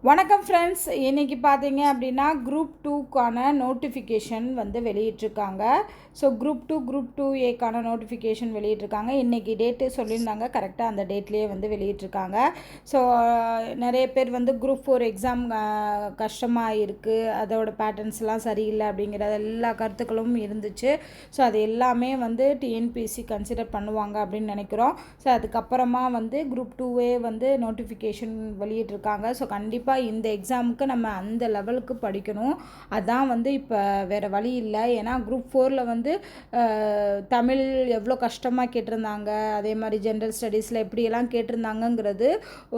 வணக்கம் ஃப்ரெண்ட்ஸ், இன்றைக்கி பார்த்தீங்க அப்படின்னா குரூப் 2க்கான நோட்டிஃபிகேஷன் வந்து வெளியிட்ருக்காங்க. ஸோ குரூப் 2 ஏக்கான நோட்டிஃபிகேஷன் வெளியிட்ருக்காங்க. இன்றைக்கி டேட்டு சொல்லியிருந்தாங்க, கரெக்டாக அந்த டேட்லேயே வந்து வெளியிட்ருக்காங்க. ஸோ நிறைய பேர் வந்து குரூப் 4 எக்ஸாம் கஷ்டமாக இருக்குது, அதோட பேட்டர்ன்ஸ்லாம் சரியில்லை அப்படிங்கிற எல்லா கருத்துக்களும் இருந்துச்சு. ஸோ அது எல்லாமே வந்து டிஎன்பிஎஸ்சி கன்சிடர் பண்ணுவாங்க அப்படின்னு நினைக்கிறோம். ஸோ அதுக்கப்புறமா வந்து குரூப் 2வே வந்து நோட்டிஃபிகேஷன் வெளியிட்ருக்காங்க. ஸோ கண்டிப்பாக இந்த எக்ஸாமுக்கு நம்ம அந்த லெவலுக்கு படிக்கணும். அதான் வந்து இப்போ வேறு வழி இல்லை. ஏன்னா குரூப் 4ல் வந்து தமிழ் எவ்வளோ கஷ்டமாக கேட்டிருந்தாங்க, அதே மாதிரி ஜென்ரல் ஸ்டடீஸில் எப்படியெல்லாம் கேட்டிருந்தாங்கங்கிறது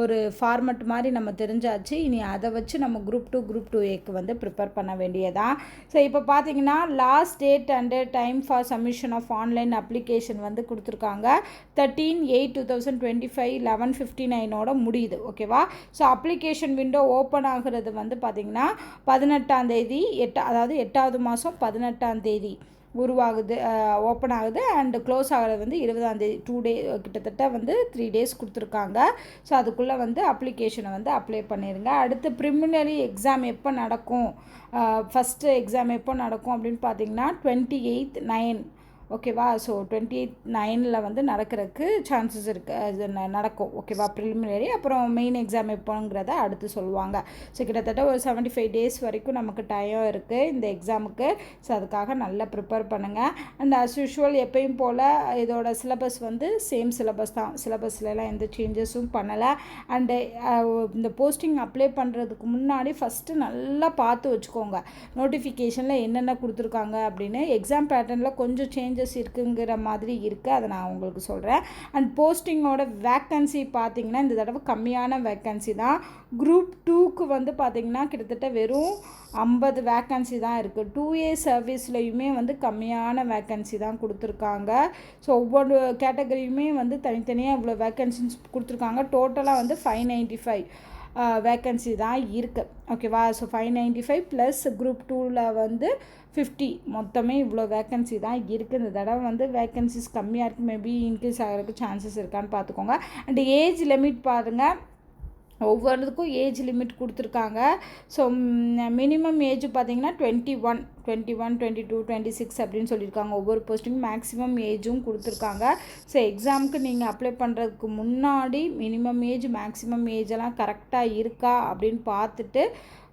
ஒரு ஃபார்மெட் மாதிரி நம்ம தெரிஞ்சாச்சு. இனி அதை வச்சு நம்ம குரூப் 2ஏக்கு வந்து ப்ரிப்பேர் பண்ண வேண்டியதான். ஸோ இப்போ பார்த்தீங்கன்னா last date and time for submission of online application வந்து கொடுத்துருக்காங்க. 13/8/2025 11:59 முடியுது. ஓகேவா? ஸோ அப்ளிகேஷன் விண்டோ ஓப்பன் ஆகிறது வந்து பார்த்திங்கன்னா 18ஆம் தேதி, அதாவது 8வது மாதம் 18ஆம் தேதி உருவாகுது, ஓப்பன் ஆகுது. அண்டு க்ளோஸ் ஆகிறது வந்து 20ஆம் தேதி. 2 டே கிட்டத்தட்ட வந்து 3 டேஸ் கொடுத்துருக்காங்க. ஸோ அதுக்குள்ளே வந்து அப்ளிகேஷனை வந்து அப்ளை பண்ணிடுங்க. அடுத்து ப்ரிலிமினரி எக்ஸாம் எப்போ நடக்கும், ஃபஸ்ட்டு எக்ஸாம் எப்போ நடக்கும் அப்படின்னு பார்த்தீங்கன்னா 28/9. ஓகேவா? ஸோ 28/9 வந்து நடக்கிறதுக்கு சான்சஸ் இருக்குது, அது நடக்கும். ஓகேவா? ப்ரிலிமினரி அப்புறம் மெயின் எக்ஸாம் எப்போங்கிறத அடுத்து சொல்லுவாங்க. ஸோ கிட்டத்தட்ட ஒரு 75 டேஸ் வரைக்கும் நமக்கு டைம் இருக்குது இந்த எக்ஸாமுக்கு. ஸோ அதுக்காக நல்லா ப்ரிப்பேர் பண்ணுங்கள். அண்ட் அஸ் யூஷுவல் எப்பயும் போல் இதோட சிலபஸ் வந்து சேம் சிலபஸ் தான். சிலபஸ்லாம் எந்த சேஞ்சஸும் பண்ணலை. அண்டு இந்த போஸ்டிங் அப்ளை பண்ணுறதுக்கு முன்னாடி ஃபஸ்ட்டு நல்லா பார்த்து வச்சுக்கோங்க நோட்டிஃபிகேஷனில் என்னென்ன கொடுத்துருக்காங்க அப்படின்னு. எக்ஸாம் பேட்டர்னில் கொஞ்சம் சேஞ்சஸ் இருக்குங்கிற மாதிரி இருக்குது, அதை நான் உங்களுக்கு சொல்கிறேன். அண்ட் போஸ்டிங்கோட வேக்கன்சி பார்த்திங்கன்னா இந்த தடவை கம்மியான வேக்கன்சி தான். குரூப் 2க்கு வந்து பார்த்திங்கன்னா கிட்டத்தட்ட வெறும் 50 வேக்கன்சி தான் இருக்குது. 2A சர்வீஸ்லையுமே வந்து கம்மியான வேக்கன்சி தான் கொடுத்துருக்காங்க. ஸோ ஒவ்வொரு கேட்டகரியுமே வந்து தனித்தனியாக இவ்வளோ வேக்கன்சிஸ் கொடுத்துருக்காங்க. டோட்டலாக வந்து 595 வேக்கன்சி தான் இருக்குது. ஓகேவா? ஸோ 595 ப்ளஸ் குரூப் 2வில் வந்து 50, மொத்தமே இவ்வளோ வேக்கன்சி தான் இருக்குது. இந்த தடவை வந்து வேக்கன்சிஸ் கம்மியாக இருக்குது. மேபி இன்க்ரீஸ் ஆகிறதுக்கு சான்சஸ் இருக்கான்னு பார்த்துக்கோங்க. அண்ட் ஏஜ் லிமிட் பாருங்கள், ஒவ்வொருத்துக்கும் ஏஜ் லிமிட் கொடுத்துருக்காங்க. ஸோ மினிமம் ஏஜ் பார்த்திங்கன்னா 21, 22, 26 அப்படின்னு சொல்லியிருக்காங்க. ஒவ்வொரு போஸ்டிங்கும் மேக்ஸிமம் ஏஜும் கொடுத்துருக்காங்க. ஸோ எக்ஸாமுக்கு நீங்கள் அப்ளை பண்ணுறதுக்கு முன்னாடி மினிமம் ஏஜ் மேக்ஸிமம் ஏஜெல்லாம் கரெக்டாக இருக்கா அப்படின்னு பார்த்துட்டு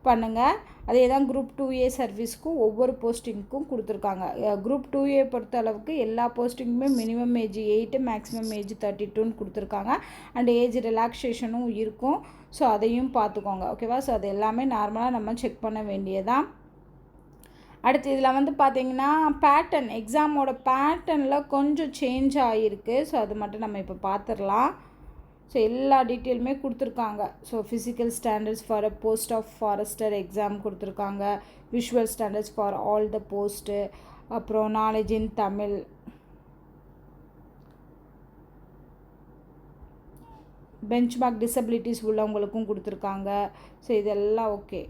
பண்ணுங்கள். அதே தான் குரூப் 2A சர்வீஸ்க்கும் ஒவ்வொரு போஸ்டிங்க்கும் கொடுத்துருக்காங்க. குரூப் 2A பொறுத்த அளவுக்கு எல்லா போஸ்டிங்குமே மினிமம் ஏஜ் 8, மேக்ஸிமம் ஏஜ் 32ன்னு கொடுத்துருக்காங்க. அண்ட் ஏஜ் ரிலாக்ஸேஷனும் இருக்கும். ஸோ அதையும் பார்த்துக்கோங்க. ஓகேவா? ஸோ அது எல்லாமே நார்மலாக நம்ம செக் பண்ண வேண்டியதான். அடுத்து இதில் வந்து பார்த்திங்கன்னா பேட்டர்ன், எக்ஸாமோட பேட்டர்னில் கொஞ்சம் சேஞ்ச் ஆகிருக்கு. ஸோ அது மட்டும் நம்ம இப்போ பார்த்துடலாம். ஸோ எல்லா டீட்டெயிலுமே கொடுத்துருக்காங்க. So physical standards for a post of forester exam கொடுத்துருக்காங்க. Visual standards for all the post, அப்புறம் knowledge in Tamil, benchmark disabilities உள்ளவங்களுக்கும் கொடுத்துருக்காங்க. ஸோ இதெல்லாம் ஓகே.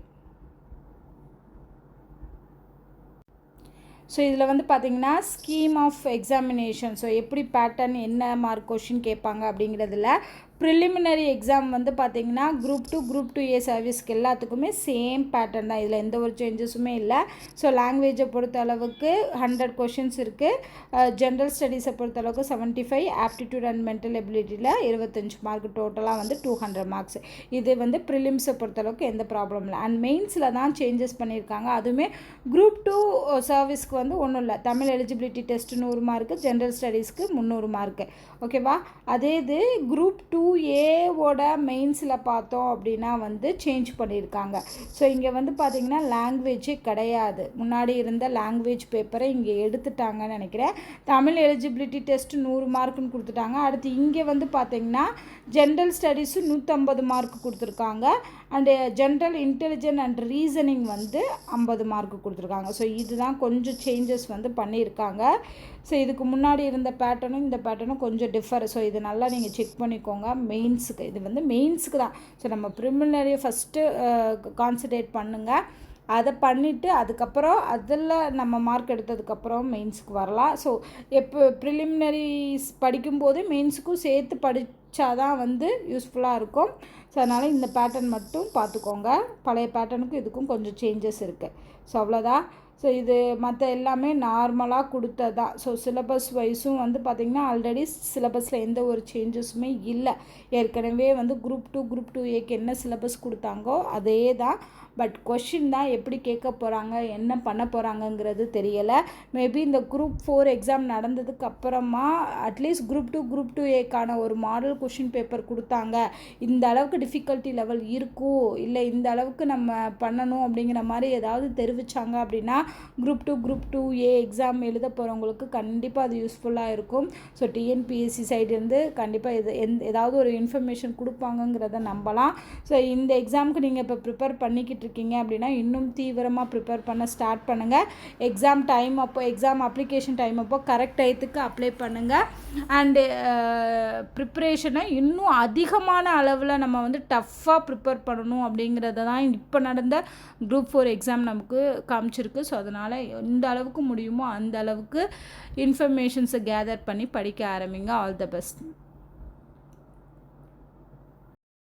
ஸோ இதில் வந்து பார்த்திங்கன்னா ஸ்கீம் ஆஃப் எக்ஸாமினேஷன், ஸோ எப்படி பேட்டர்ன், என்ன மார்க் கொஷின் கேட்பாங்க அப்படிங்கிறதுல ப்ரிலிமினரி எக்ஸாம் வந்து பார்த்திங்கன்னா குரூப் 2A சர்வீஸ்க்கு எல்லாத்துக்குமே சேம் பேட்டர்ன் தான். இதில் எந்த ஒரு சேஞ்சஸுமே இல்லை. ஸோ லாங்குவேஜை பொறுத்த அளவுக்கு 100 கொஷின்ஸ் இருக்குது. ஜென்ரல் ஸ்டடீஸை பொறுத்த அளவுக்கு 75, ஆப்டிடியூட் அண்ட் மென்டல் எபிலிட்டியில் 25 மார்க், டோட்டலாக வந்து 200 மார்க்ஸ். இது வந்து ப்ரிலிம்ஸை பொறுத்தளவுக்கு எந்த ப்ராப்ளம் இல்லை. அண்ட் மெயின்ஸில் தான் சேஞ்சஸ் பண்ணியிருக்காங்க. அதுவுமே குரூப் 2 சர்வீஸ்க்கு வந்து ஒன்றும் இல்லை. Tamil eligibility test 100 mark, general ஸ்டடீஸ்க்கு 300 மார்க்கு. ஓகேவா? அதே இது குரூப் 2Aவோட மெயின்ஸில் பார்த்தோம் அப்படின்னா வந்து சேஞ்ச் பண்ணியிருக்காங்க. ஸோ இங்கே வந்து பார்த்திங்கன்னா லாங்குவேஜே கிடையாது. முன்னாடி இருந்த லாங்குவேஜ் பேப்பரை இங்கே எடுத்துட்டாங்கன்னு நினைக்கிறேன். தமிழ் எலிஜிபிலிட்டி டெஸ்ட் 100 மார்க்குன்னு கொடுத்துட்டாங்க. அடுத்து இங்கே வந்து பார்த்திங்கன்னா ஜென்ரல் ஸ்டடீஸு 150 மார்க் கொடுத்துருக்காங்க. And general intelligent and reasoning வந்து 50 மார்க் கொடுத்துருக்காங்க. ஸோ இதுதான் கொஞ்சம் சேஞ்சஸ் வந்து பண்ணியிருக்காங்க. ஸோ இதுக்கு முன்னாடி இருந்த பேட்டர்னும் இந்த பேட்டர்னும் கொஞ்சம் டிஃபர். ஸோ இது நல்லா நீங்கள் செக் பண்ணிக்கோங்க மெயின்ஸுக்கு. இது வந்து மெயின்ஸுக்கு தான். ஸோ நம்ம ப்ரிலிமினரியை ஃபஸ்ட்டு கான்சன்ட்ரேட் பண்ணுங்கள். அதை பண்ணிவிட்டு அதுக்கப்புறம் அதில் நம்ம மார்க் எடுத்ததுக்கப்புறம் மெயின்ஸுக்கு வரலாம். ஸோ எப்போ ப்ரிலிமினரிஸ் படிக்கும்போது மெயின்ஸுக்கும் சேர்த்து படித்தாதான் வந்து யூஸ்ஃபுல்லாக இருக்கும். ஸோ அதனால் இந்த பேட்டர்ன் மட்டும் பார்த்துக்கோங்க. பழைய பேட்டர்னுக்கும் இதுக்கும் கொஞ்சம் சேஞ்சஸ் இருக்குது. ஸோ அவ்வளோதான். ஸோ இது மற்ற எல்லாமே நார்மலாக கொடுத்ததான். ஸோ சிலபஸ் வைஸும் வந்து பார்த்திங்கன்னா ஆல்ரெடி சிலபஸில் எந்த ஒரு சேஞ்சஸுமே இல்லை. ஏற்கனவே வந்து குரூப் 2A என்ன சிலபஸ் கொடுத்தாங்கோ அதே தான். பட் கொஷின் தான் எப்படி கேட்க போகிறாங்க, என்ன பண்ண போகிறாங்கங்கிறது தெரியலை. மேபி இந்த குரூப் 4 எக்ஸாம் நடந்ததுக்கு அப்புறமா அட்லீஸ்ட் குரூப் 2A ஒரு மாடல் கொஷின் பேப்பர் கொடுத்தாங்க, இந்த அளவுக்கு டிஃபிகல்ட்டி லெவல் இருக்கும், இல்லை இந்த அளவுக்கு நம்ம பண்ணணும் அப்படிங்கிற மாதிரி ஏதாவது தெரிவித்தாங்க அப்படின்னா குரூப் 2A எக்ஸாம் எழுத போகிறவங்களுக்கு கண்டிப்பாக அது யூஸ்ஃபுல்லாக இருக்கும். ஸோ டிஎன்பிஎஸ்சி சைடுலேருந்து கண்டிப்பாக ஏதாவது ஒரு இன்ஃபர்மேஷன் கொடுப்பாங்கங்கிறத நம்பலாம். ஸோ இந்த எக்ஸாமுக்கு நீங்கள் இப்போ ப்ரிப்பேர் பண்ணிக்கிட்டு இருக்கீங்க அப்படின்னா இன்னும் தீவிரமாக ப்ரிப்பேர் பண்ண ஸ்டார்ட் பண்ணுங்கள். எக்ஸாம் டைம் அப்போ எக்ஸாம் அப்ளிகேஷன் டைம் அப்போ கரெக்ட் டயத்துக்கு அப்ளை பண்ணுங்கள். அண்டு ப்ரிப்ரேஷனை இன்னும் அதிகமான அளவில் நம்ம வந்து டஃப்பாக ப்ரிப்பேர் பண்ணணும் அப்படிங்கிறத தான் இப்போ நடந்த குரூப் 4 எக்ஸாம் நமக்கு காமிச்சிருக்கு. ஸோ அதனால் எந்த அளவுக்கு முடியுமோ அந்த அளவுக்கு இன்ஃபர்மேஷன்ஸை கேதர் பண்ணி படிக்க ஆரம்பிங்க. All the best.